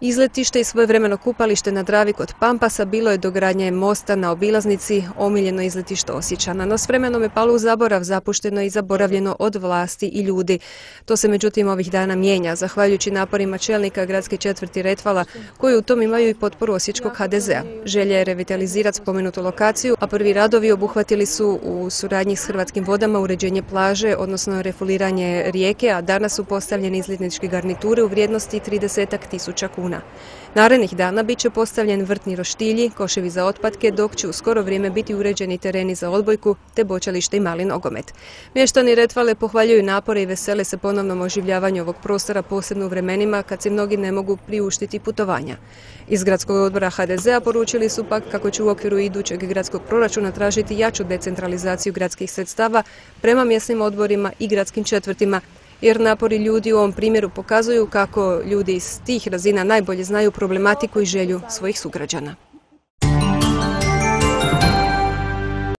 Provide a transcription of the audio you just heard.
Izletište i svojevremeno kupalište na Dravi kod Pampasa bilo je dogradnje mosta na obilaznici, omiljeno izletište Osječana. No s vremenom je palo u zaborav, zapušteno i zaboravljeno od vlasti i ljudi. To se međutim ovih dana mijenja, zahvaljujući naporima čelnika gradske četvrti Retvala, koji u tom imaju i potporu osječkog HDZ-a. Želja je revitalizirati spomenutu lokaciju, a prvi radovi obuhvatili su u suradnji s Hrvatskim vodama uređenje plaže, odnosno refuliranje rijeke, a danas su postavljene izletničke garniture u vrijednosti 30.000 kuna. Narednih dana bit će postavljen vrtni roštilji, koševi za otpadke, dok će u skoro vrijeme biti uređeni tereni za odbojku te bočalište i mali nogomet. Mještani Retvale pohvaljuju napore i vesele se ponovnom oživljavanju ovog prostora, posebno u vremenima kad se mnogi ne mogu priuštiti putovanja. Iz gradskog odbora HDZ-a poručili su pak kako će u okviru idućeg gradskog proračuna tražiti jaču decentralizaciju gradskih sredstava prema mjesnim odborima i gradskim četvrtima, jer napori ljudi u ovom primjeru pokazuju kako ljudi iz tih razina najbolje znaju problematiku i želju svojih sugrađana.